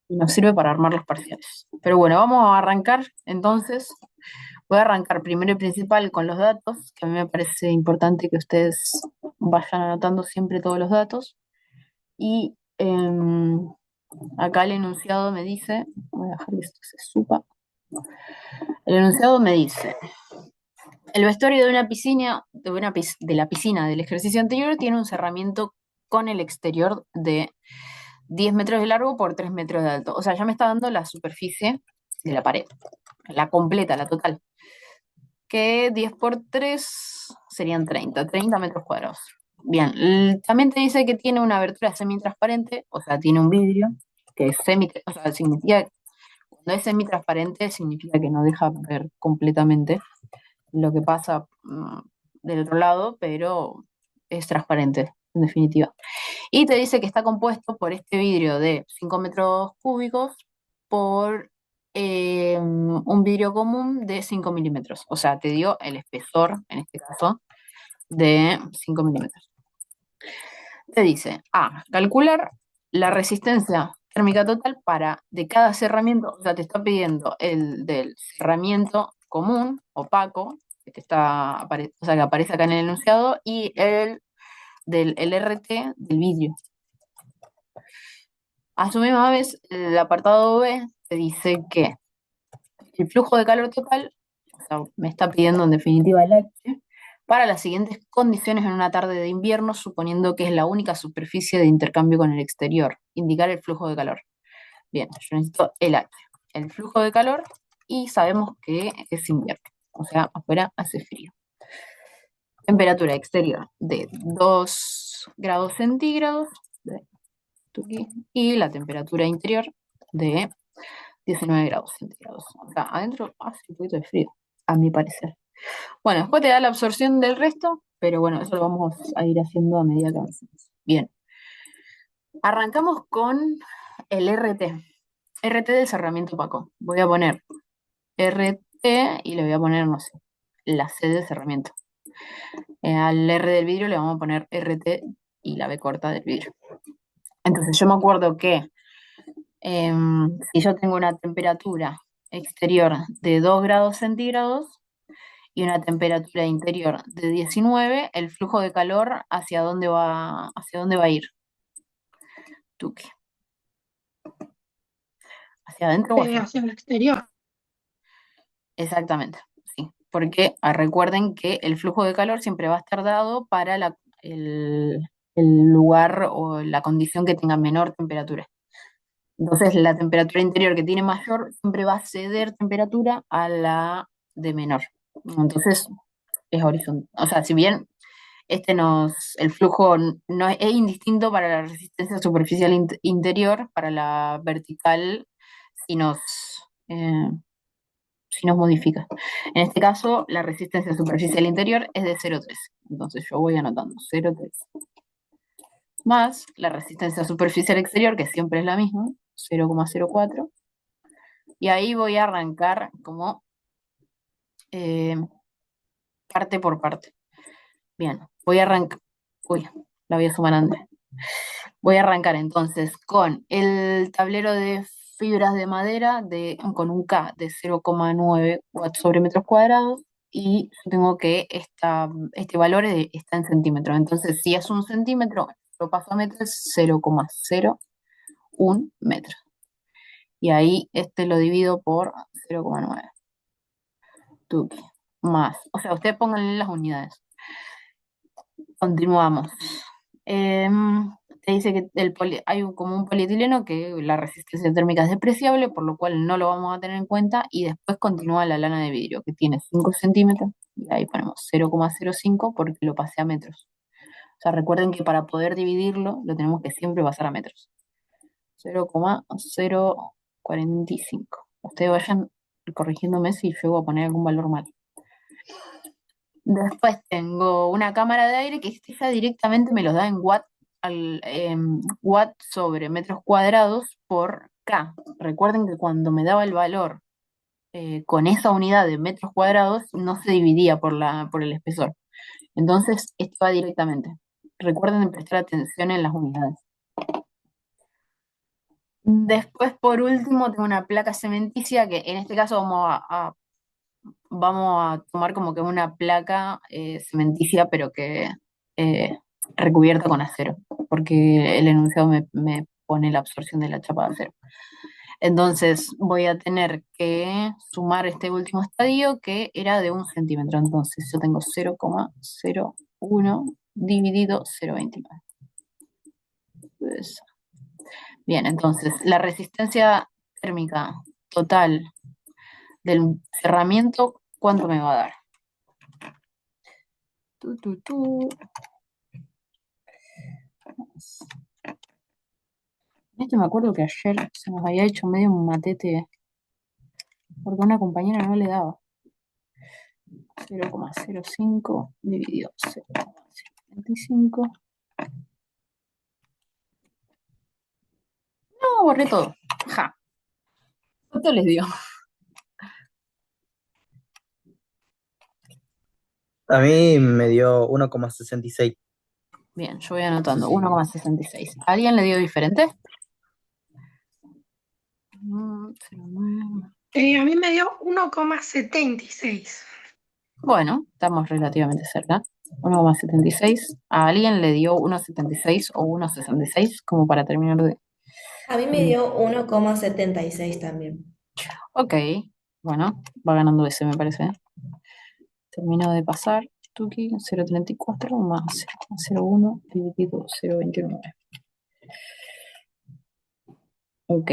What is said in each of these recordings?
y nos sirve para armar los parciales. Pero bueno, vamos a arrancar entonces. Voy a arrancar primero y principal con los datos, que a mí me parece importante que ustedes vayan anotando siempre todos los datos. Y acá el enunciado me dice, voy a dejar que esto se suba. El enunciado me dice, el vestuario de una piscina, de la piscina del ejercicio anterior tiene un cerramiento con el exterior de 10 metros de largo por 3 metros de alto. O sea, ya me está dando la superficie de la pared, la completa, la total. Que 10 por 3 serían 30 metros cuadrados. Bien, también te dice que tiene una abertura semitransparente, o sea, tiene un vidrio, que es o sea, significa, cuando es semitransparente significa que no deja ver completamente lo que pasa del otro lado, pero es transparente, en definitiva. Y te dice que está compuesto por este vidrio de 5 metros cúbicos por un vidrio común de 5 milímetros. O sea, te dio el espesor, en este caso, de 5 milímetros. Te dice, calcular la resistencia térmica total para de cada cerramiento, o sea, te está pidiendo el del cerramiento común, opaco, o sea, que aparece acá en el enunciado, y el del LRT del vidrio. A su misma vez, el apartado B te dice que el flujo de calor total, o sea, me está pidiendo en definitiva el H, para las siguientes condiciones en una tarde de invierno, suponiendo que es la única superficie de intercambio con el exterior. Indicar el flujo de calor. Bien, yo necesito el H, el flujo de calor, y sabemos que es invierno. O sea, afuera hace frío. Temperatura exterior de 2 grados centígrados y la temperatura interior de 19 grados centígrados. O sea, adentro hace un poquito de frío, a mi parecer. Bueno, después te da la absorción del resto, pero bueno, eso lo vamos a ir haciendo a medida que avancemos. Bien, arrancamos con el RT. RT del cerramiento opaco. Voy a poner RT y le voy a poner, no sé, la C del cerramiento. Al R del vidrio le vamos a poner RT y la B corta del vidrio. Entonces yo me acuerdo que si yo tengo una temperatura exterior de 2 grados centígrados y una temperatura interior de 19, el flujo de calor hacia dónde va a ir. Tuque. ¿Hacia adentro o hacia afuera? Hacia el exterior. Exactamente, sí. Porque recuerden que el flujo de calor siempre va a estar dado para el lugar o la condición que tenga menor temperatura. Entonces, la temperatura interior que tiene mayor siempre va a ceder temperatura a la de menor. Entonces, es horizontal. O sea, si bien el flujo no es indistinto para la resistencia superficial interior, para la vertical, si nos, eh, si nos modifica. En este caso, la resistencia superficial interior es de 0,3. Entonces, yo voy anotando 0,3. Más la resistencia superficial exterior, que siempre es la misma, 0,04. Y ahí voy a arrancar como eh, parte por parte. Bien, voy a arrancar. Uy, la voy a sumar antes. Voy a arrancar entonces con el tablero de fibras de madera con un K de 0,9 watts sobre metros cuadrados. Y yo tengo que este valor está en centímetros. Entonces, si es un centímetro, lo paso a metros, es 0,01 metros. Y ahí lo divido por 0,9. Tuki. Más. O sea, ustedes pónganle las unidades. Continuamos. Te dice que hay como un polietileno que la resistencia térmica es despreciable, por lo cual no lo vamos a tener en cuenta. Y después continúa la lana de vidrio, que tiene 5 centímetros. Y ahí ponemos 0,05 porque lo pasé a metros. O sea, recuerden que para poder dividirlo, lo tenemos que siempre pasar a metros. 0,045. Ustedes vayan corrigiéndome si llego a poner algún valor mal. Después tengo una cámara de aire que esta directamente me los da en watt sobre metros cuadrados por K. Recuerden que cuando me daba el valor con esa unidad de metros cuadrados no se dividía por el espesor. Entonces, esto va directamente. Recuerden prestar atención en las unidades. Después, por último, tengo una placa cementicia que en este caso vamos a tomar como que una placa cementicia, pero que eh, recubierta con acero, porque el enunciado me pone la absorción de la chapa de acero. Entonces voy a tener que sumar este último estadio que era de 1 centímetro. Entonces yo tengo 0,01 dividido 0,29. Pues, bien, entonces la resistencia térmica total del cerramiento, ¿cuánto me va a dar? Tu, tu, tu. Este me acuerdo que ayer se nos había hecho medio un matete porque una compañera no le daba. 0,05 dividido 0,75. No, borré todo. Ja. ¿Cuánto les dio? A mí me dio 1,66. Bien, yo voy anotando 1,66. ¿Alguien le dio diferente? 0,9. A mí me dio 1,76. Bueno, estamos relativamente cerca. 1,76. ¿A alguien le dio 1,76 o 1,66 como para terminar de... A mí me Mm. dio 1,76 también. Ok, bueno, va ganando ese, me parece. Termino de pasar. Tuki, 0,34 más 0,01 dividido 0,29. Ok.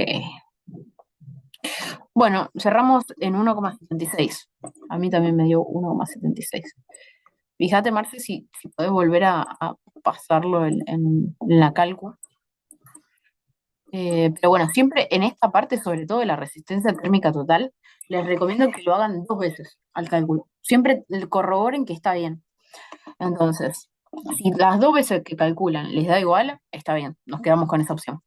Bueno, cerramos en 1,76. A mí también me dio 1,76. Fíjate, Marce, si podés volver a pasarlo en la calcu. Pero bueno, siempre en esta parte, sobre todo de la resistencia térmica total, les recomiendo que lo hagan 2 veces al cálculo. Siempre corroboren que está bien. Entonces, si las 2 veces que calculan les da igual, está bien, nos quedamos con esa opción.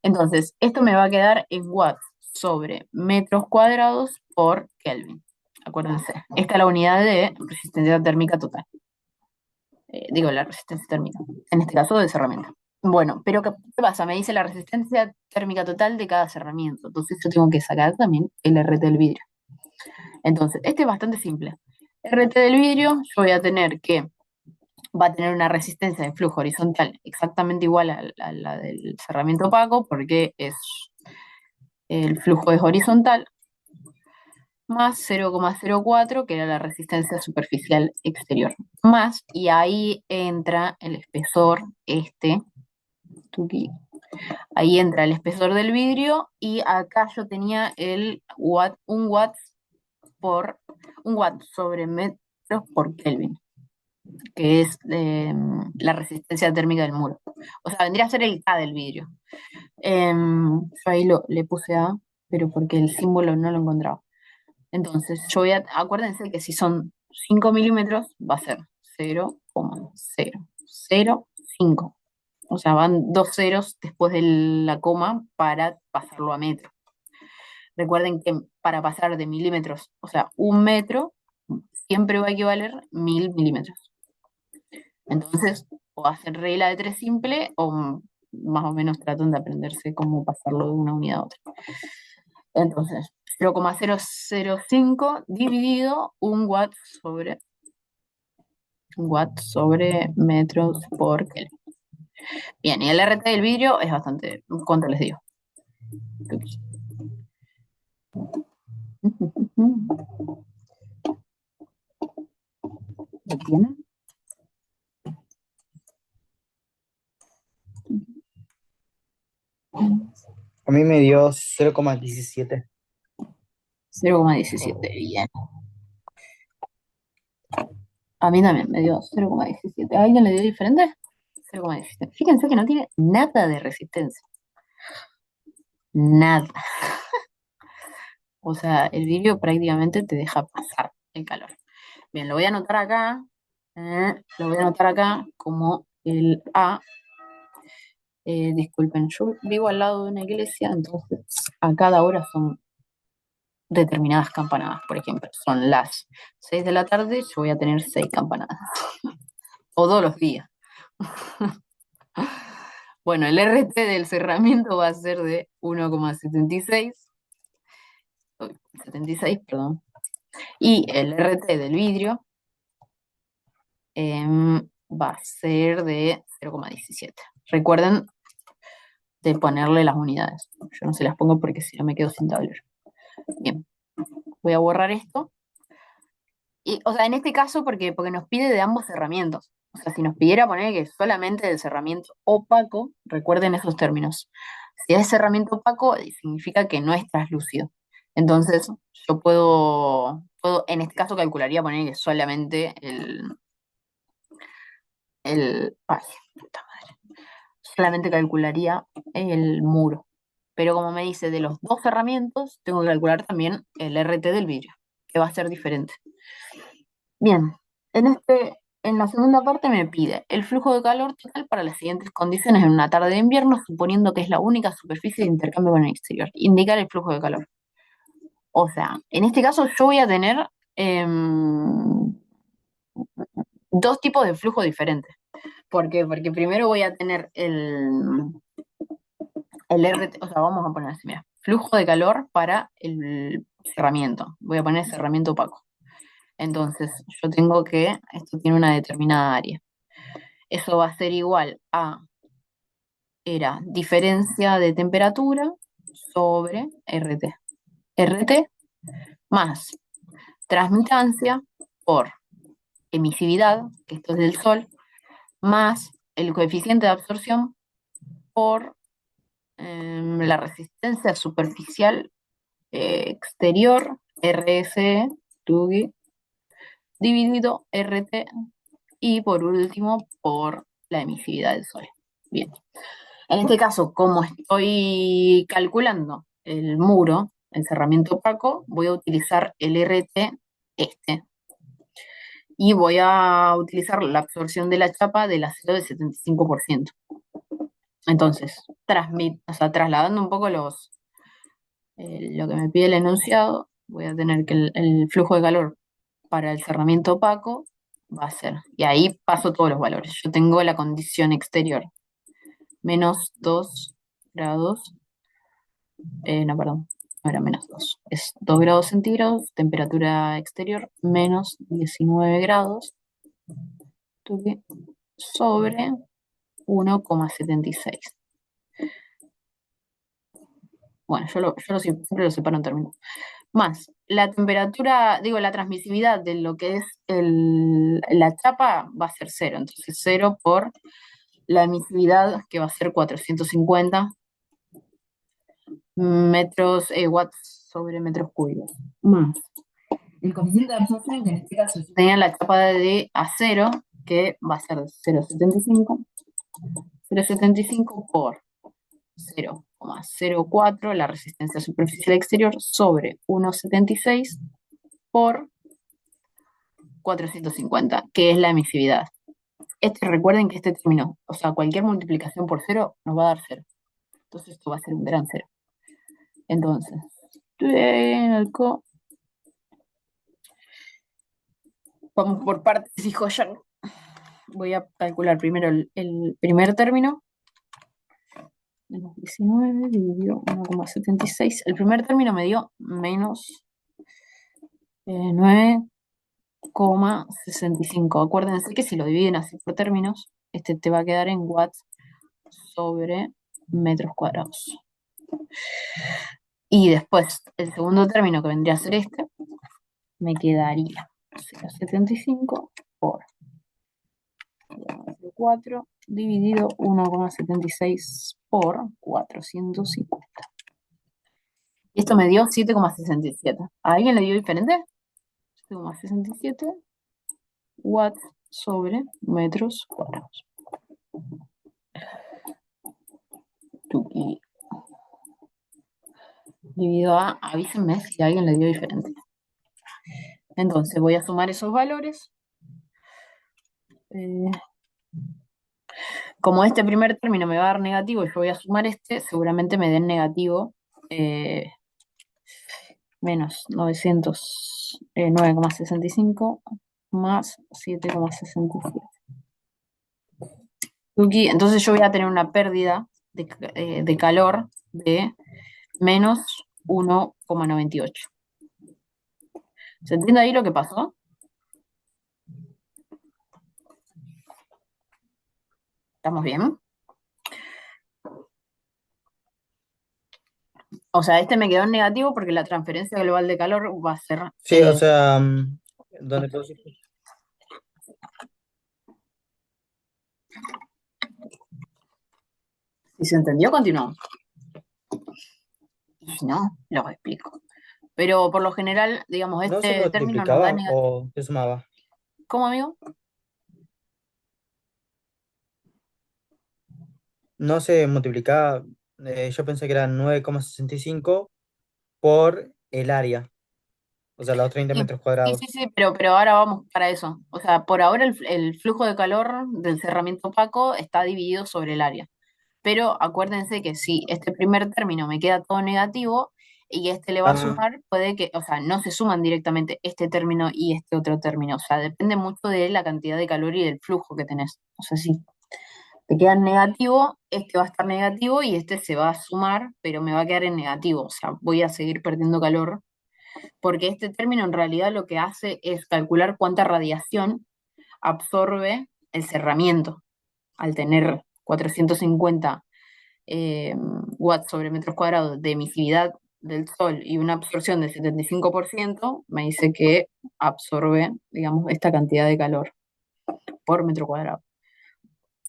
Entonces, esto me va a quedar en watts sobre metros cuadrados por Kelvin. Acuérdense, esta es la unidad de resistencia térmica total. Digo, la resistencia térmica, en este caso de cerramiento. Bueno, pero ¿qué pasa? Me dice la resistencia térmica total de cada cerramiento. Entonces yo tengo que sacar también el RT del vidrio. Entonces, este es bastante simple. RT del vidrio, yo voy a tener que va a tener una resistencia de flujo horizontal exactamente igual a la del cerramiento opaco, porque el flujo es horizontal, más 0,04, que era la resistencia superficial exterior, más, y ahí entra el espesor, tuki, ahí entra el espesor del vidrio, y acá yo tenía el watt, por, 1 watt sobre metros por Kelvin, que es la resistencia térmica del muro. O sea, vendría a ser el K del vidrio. Yo ahí le puse A, pero porque el símbolo no lo encontraba. Entonces, acuérdense que si son 5 milímetros, va a ser 0,0005. O sea, van 2 ceros después de la coma para pasarlo a metro. Recuerden que para pasar de milímetros, o sea, 1 metro, siempre va a equivaler 1000 milímetros. Entonces, o hacen regla de 3 simple o más o menos tratan de aprenderse cómo pasarlo de una unidad a otra. Entonces, 0,005 dividido 1 watt sobre metros por Kelvin. Bien, y el RT del vidrio es bastante, ¿cuánto les digo? ¿Lo tienen? A mí me dio 0,17. 0,17, bien. A mí también me dio 0,17. ¿A alguien le dio diferente? 0,17. Fíjense que no tiene nada de resistencia. Nada. O sea, el vidrio prácticamente te deja pasar el calor. Bien, lo voy a anotar acá. Lo voy a anotar acá como el A. Disculpen, yo vivo al lado de una iglesia, entonces a cada hora son determinadas campanadas. Por ejemplo, son las 6 de la tarde, yo voy a tener 6 campanadas. Todos los días. Bueno, el RT del cerramiento va a ser de 1,76, uy, 76, perdón. Y el RT del vidrio va a ser de 0,17. Recuerden de ponerle las unidades. Yo no se las pongo porque si no me quedo sin tablero. Bien, voy a borrar esto. Y, o sea, en este caso, porque nos pide de ambos cerramientos. O sea, si nos pidiera poner que solamente del cerramiento opaco, recuerden esos términos. Si es cerramiento opaco, significa que no es translúcido. Entonces, yo puedo, en este caso, calcularía poner que solamente ay, puta madre. Solamente calcularía el muro. Pero como me dice de los dos cerramientos, tengo que calcular también el RT del vidrio, que va a ser diferente. Bien, en la segunda parte me pide el flujo de calor total para las siguientes condiciones en una tarde de invierno, suponiendo que es la única superficie de intercambio con el exterior. Indicar el flujo de calor. O sea, en este caso yo voy a tener dos tipos de flujo diferentes. ¿Por qué? Porque primero voy a tener el RT, o sea, vamos a poner así, mira, flujo de calor para el cerramiento. Voy a poner cerramiento opaco. Entonces, yo tengo que, esto tiene una determinada área. Eso va a ser igual a, era diferencia de temperatura sobre RT. RT más transmitancia por emisividad, que esto es del Sol, más el coeficiente de absorción por la resistencia superficial exterior, RSE, TUGI, dividido RT, y por último por la emisividad del Sol. Bien. En este caso, como estoy calculando el muro, el cerramiento opaco, voy a utilizar el RT este. Y voy a utilizar la absorción de la chapa del acero de 75%. Entonces, o sea, trasladando un poco lo que me pide el enunciado, voy a tener que el flujo de calor para el cerramiento opaco va a ser, y ahí paso todos los valores. Yo tengo la condición exterior, menos 2 grados, no, perdón, no era menos 2, es 2 grados centígrados, temperatura exterior, menos 19 grados, sobre 1,76. Bueno, siempre lo separo en términos. Más la temperatura, digo, la transmisividad de lo que es la chapa va a ser cero. Entonces, cero por la emisividad, que va a ser 450 watts sobre metros cúbicos. Más el coeficiente de absorción, que en este caso yo tenía la chapa de acero, que va a ser 0,75. 0,75 por 0,04, la resistencia superficial exterior, sobre 1,76 por 450, que es la emisividad. Recuerden que este término, o sea, cualquier multiplicación por cero nos va a dar cero. Entonces esto va a ser un gran cero. Entonces, vamos por partes, dijo Jan. Voy a calcular primero el primer término. Menos 19 dividido 1,76. El primer término me dio menos 9,65. Acuérdense que si lo dividen así por términos, este te va a quedar en watts sobre metros cuadrados. Y después, el segundo término, que vendría a ser este, me quedaría 0,75 por 4 dividido 1,76 por 450. Y esto me dio 7,67. ¿A alguien le dio diferente? 7,67 watts sobre metros cuadrados. Tuki. Dividido a, avísenme si a alguien le dio diferente. Entonces voy a sumar esos valores. Como este primer término me va a dar negativo y yo voy a sumar este, seguramente me den negativo menos 909,65 más 7,67. Tuki, entonces yo voy a tener una pérdida de calor de menos 1,98. ¿Se entiende ahí lo que pasó? ¿Estamos bien? O sea, este me quedó en negativo porque la transferencia global de calor va a ser... Sí, o sea, ¿dónde pusiste? si se entendió, continuamos. Y si no, lo explico. Pero por lo general, digamos, ¿No se este término nos da multiplicaba negativo. o se sumaba? ¿Cómo, amigo? No se multiplicaba, yo pensé que era 9,65 por el área, o sea, los 30 Sí, metros sí, sí, cuadrados. sí, pero ahora vamos para eso. O sea, por ahora el flujo de calor del cerramiento opaco está dividido sobre el área. Pero acuérdense que si este primer término me queda todo negativo y este le va a Ah, sumar, puede que, o sea, no se suman directamente este término y este otro término. O sea, depende mucho de la cantidad de calor y del flujo que tenés. O sea, si te queda en negativo, este va a estar negativo y este se va a sumar, pero me va a quedar en negativo. O sea, voy a seguir perdiendo calor porque este término en realidad lo que hace es calcular cuánta radiación absorbe el cerramiento al tener 450 watts sobre metros cuadrados de emisividad del sol y una absorción del 75%, me dice que absorbe, digamos, esta cantidad de calor por metro cuadrado.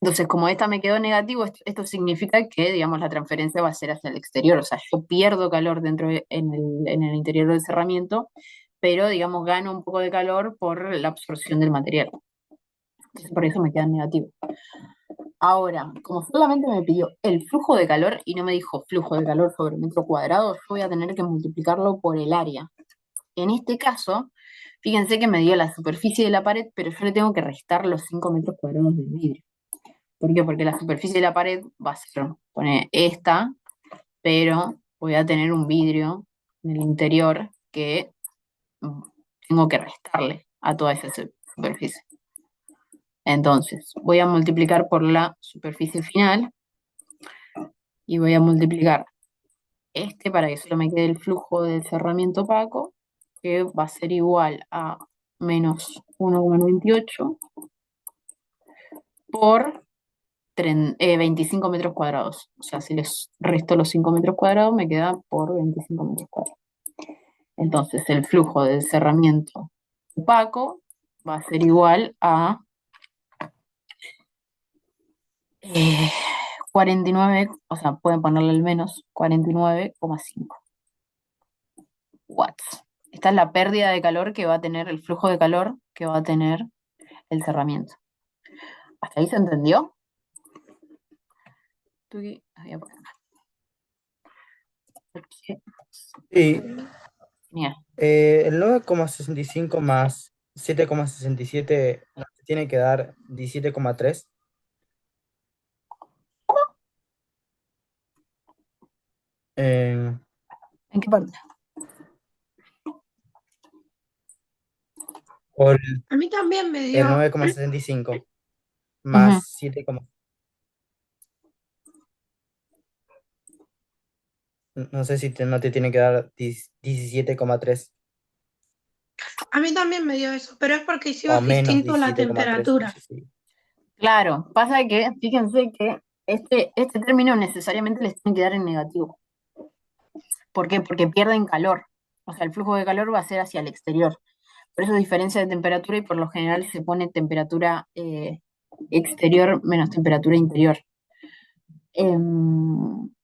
Entonces, como esta me quedó negativo, esto significa que, digamos, la transferencia va a ser hacia el exterior. O sea, yo pierdo calor en el interior del cerramiento, pero, digamos, gano un poco de calor por la absorción del material. Entonces, por eso me queda negativo. Ahora, como solamente me pidió el flujo de calor y no me dijo flujo de calor sobre metro cuadrado, yo voy a tener que multiplicarlo por el área. En este caso, fíjense que me dio la superficie de la pared, pero yo le tengo que restar los 5 metros cuadrados de vidrio. ¿Por qué? Porque la superficie de la pared va a ser, pone esta, pero voy a tener un vidrio en el interior que tengo que restarle a toda esa superficie. Entonces, voy a multiplicar por la superficie final y voy a multiplicar este para que solo me quede el flujo del cerramiento opaco, que va a ser igual a menos 1,98 por 25 metros cuadrados. O sea, si les resto los 5 metros cuadrados, me queda por 25 metros cuadrados. Entonces, el flujo del cerramiento opaco va a ser igual a 49, o sea, pueden ponerle al menos 49,5 watts. Esta es la pérdida de calor que va a tener, el flujo de calor que va a tener el cerramiento. ¿Hasta ahí se entendió? Voy a poner y Mira, el 9,65 más 7,67 nos tiene que dar 17,3. Eh, ¿en qué parte? por A mí también me el dio, 9,65 Ujú. más 7, no sé si no te tiene que dar 17,3 a mí también me dio eso, pero es porque o hicimos menos distinto la 17,3, no temperatura. sé si. Claro, pasa que, fíjense que este término necesariamente les tiene que dar en negativo. ¿Por qué? Porque pierden calor. O sea, el flujo de calor va a ser hacia el exterior. Por eso diferencia de temperatura y por lo general se pone temperatura exterior menos temperatura interior.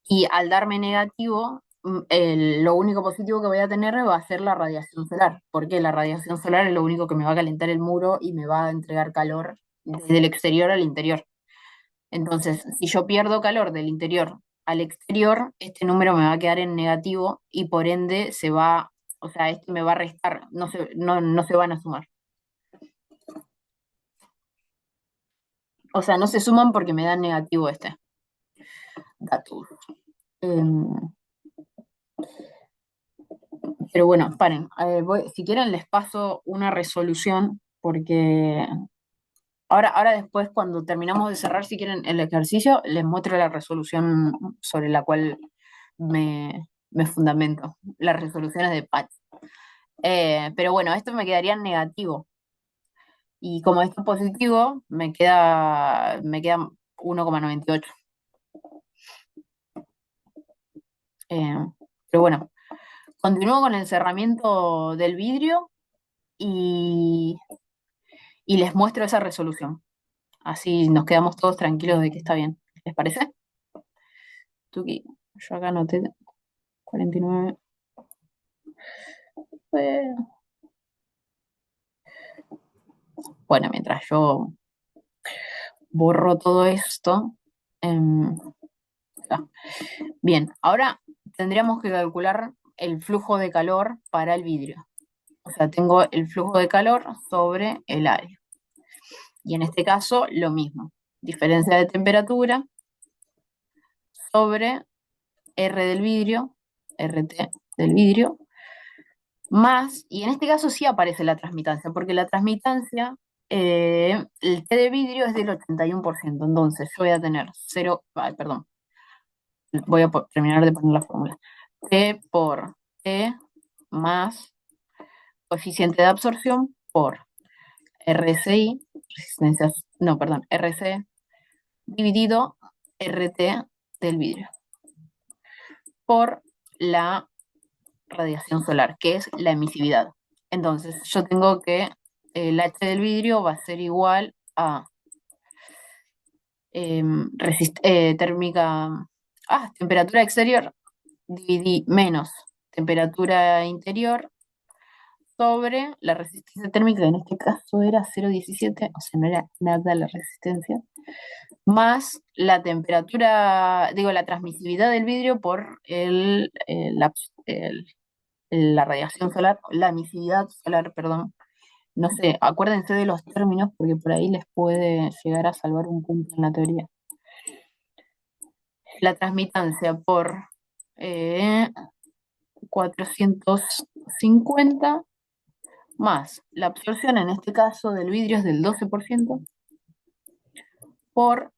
Y al darme negativo, lo único positivo que voy a tener va a ser la radiación solar, porque la radiación solar es lo único que me va a calentar el muro y me va a entregar calor desde el exterior al interior. Entonces, si yo pierdo calor del interior al exterior, este número me va a quedar en negativo y por ende se va, o sea, este me va a restar, no se van a sumar. O sea, no se suman porque me dan negativo este dato. Em, pero bueno, paren. Si quieren les paso una resolución porque Ahora después, cuando terminamos de cerrar, si quieren, el ejercicio, les muestro la resolución sobre la cual me fundamento, las resoluciones de Patch. Pero bueno, esto me quedaría en negativo. Y como esto es positivo, me queda 1,98. Eh, pero bueno, continúo con el cerramiento del vidrio y, y les muestro esa resolución. Así nos quedamos todos tranquilos de que está bien. ¿Les parece? Tuki, yo acá anoté 49. Eh, Bueno, mientras yo borro todo esto. em, ah, Bien, ahora tendríamos que calcular el flujo de calor para el vidrio. O sea, tengo el flujo de calor sobre el área. Y en este caso, lo mismo. Diferencia de temperatura sobre R del vidrio, RT del vidrio, más, y en este caso sí aparece la transmitancia, porque la transmitancia, el T de vidrio es del 81%, entonces yo voy a tener 0, ay, perdón, voy a terminar de poner la fórmula. T por T más coeficiente de absorción por RCI, resistencias, no, perdón, RC dividido RT del vidrio por la radiación solar, que es la emisividad. Entonces, yo tengo que el H del vidrio va a ser igual a térmica, temperatura exterior menos temperatura interior sobre la resistencia térmica, que en este caso era 0,17, o sea, no era nada la resistencia, más la temperatura, digo, la transmisividad del vidrio por la radiación solar, la emisividad solar, perdón. No sé, acuérdense de los términos porque por ahí les puede llegar a salvar un punto en la teoría. La transmitancia por 450 más la absorción, en este caso del vidrio es del 12%, por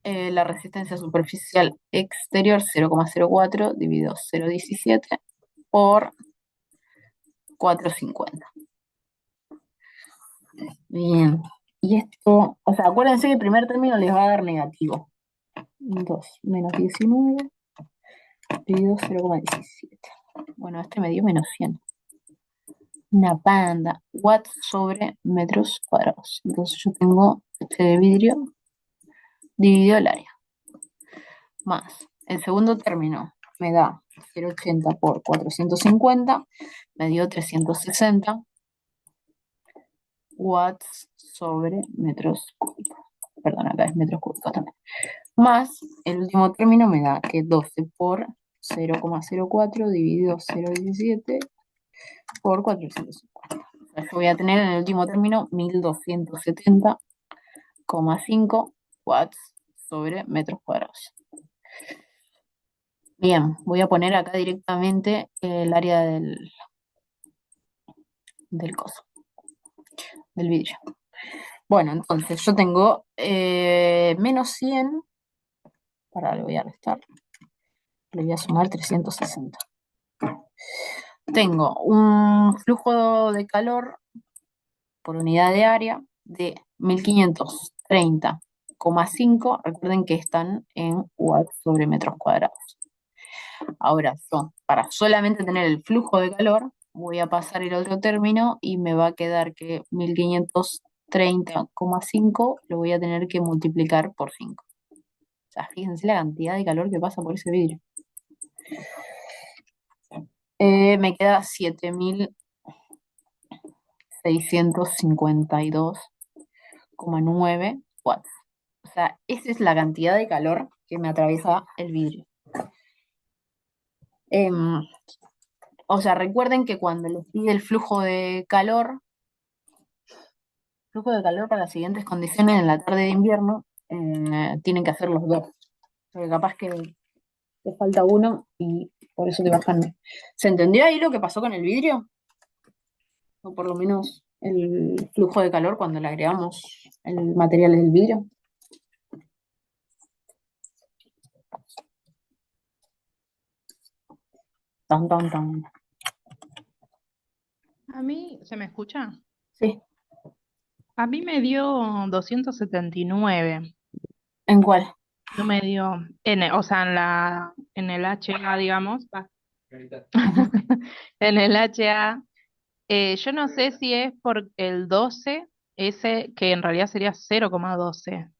la resistencia superficial exterior 0,04 dividido 0,17 por 450. Bien. Y esto, o sea, acuérdense que el primer término les va a dar negativo. 2 menos 19 dividido 0,17. Bueno, este me dio menos 100. Una banda. Watts sobre metros cuadrados. Entonces yo tengo este de vidrio dividido el área. Más. El segundo término me da 0,80 por 450. Me dio 360 watts sobre metros cúbicos. Perdón, acá es metros cúbicos también. Más el último término me da que 12 por 0,04 dividido 0,17 por 450. O sea, yo voy a tener en el último término 1270,5 watts sobre metros cuadrados. Bien, voy a poner acá directamente el área del coso, del vidrio. Bueno, entonces yo tengo menos 100, ahora le voy a restar, le voy a sumar 360. Tengo un flujo de calor por unidad de área de 1530,5. Recuerden que están en watts sobre metros cuadrados. Ahora, yo, para solamente tener el flujo de calor, voy a pasar el otro término y me va a quedar que 1530,5 lo voy a tener que multiplicar por 5. O sea, fíjense la cantidad de calor que pasa por ese vidrio. Me queda 7652,9 watts. O sea, esa es la cantidad de calor que me atraviesa el vidrio. O sea, recuerden que cuando les pide el flujo de calor para las siguientes condiciones en la tarde de invierno, tienen que hacer los dos. Porque capaz que te falta uno y por eso te bajan. ¿Se entendió ahí lo que pasó con el vidrio? O por lo menos el flujo de calor cuando le agregamos el material del vidrio. Tan, tan, tan. A mí, ¿se me escucha? Sí. A mí me dio 279. ¿En cuál? No me dio, o sea, en el HA, digamos, Ujú. en el HA, yo no sé si es por el 12, ese que en realidad sería 0,12.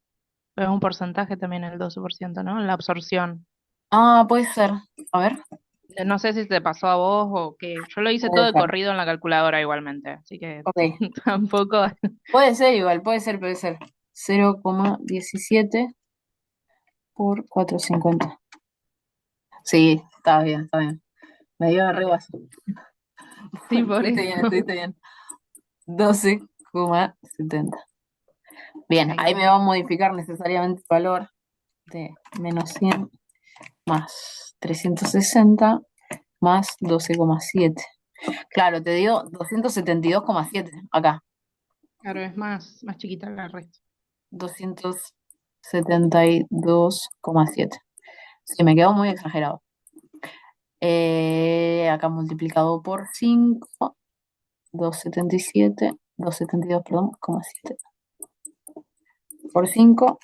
Es un porcentaje también el 12%, ¿no? La absorción. Ah, puede ser. A ver. No sé si te pasó a vos o qué. Yo lo hice todo Puede de ser. corrido en la calculadora igualmente, así que Ok. tampoco. Puede ser igual, puede ser. 0,17 por 450. Sí, está bien, está bien. Me dio re guaso. Sí, por Estuviste eso. bien, estuviste bien. 12,70. Bien, ahí Ok. me va a modificar necesariamente el valor de menos 100 más 360 más 12,7. Claro, te dio 272,7 acá. Claro, es más chiquita que el resto. 272,7. Sí, me quedó muy exagerado. Acá multiplicado por 5, 277, 272, perdón, 0,7. Por 5,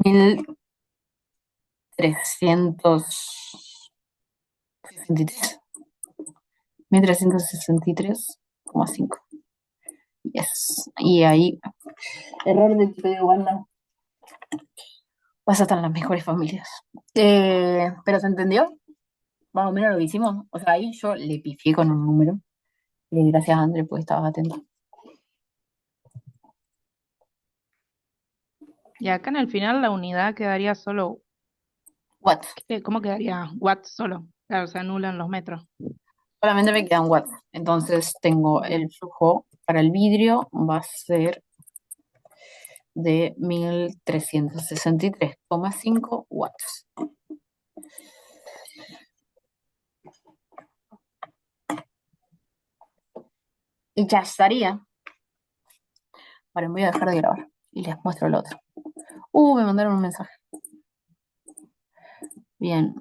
1363. 1363,5. Yes. Y ahí, error de tipo de Uganda. Pasa hasta en las mejores familias. ¿Pero se entendió? Más o menos lo que hicimos. O sea, ahí yo le pifié con un número. Gracias, André, porque estabas atento. Y acá en el final la unidad quedaría solo, Watts. ¿cómo quedaría? Watts solo. Claro, se anulan los metros. Solamente me quedan watts. Entonces tengo el flujo para el vidrio, va a ser de 1363,5 watts. Y ya estaría. Ahora me voy a dejar de grabar y les muestro el otro. Me mandaron un mensaje. Bien.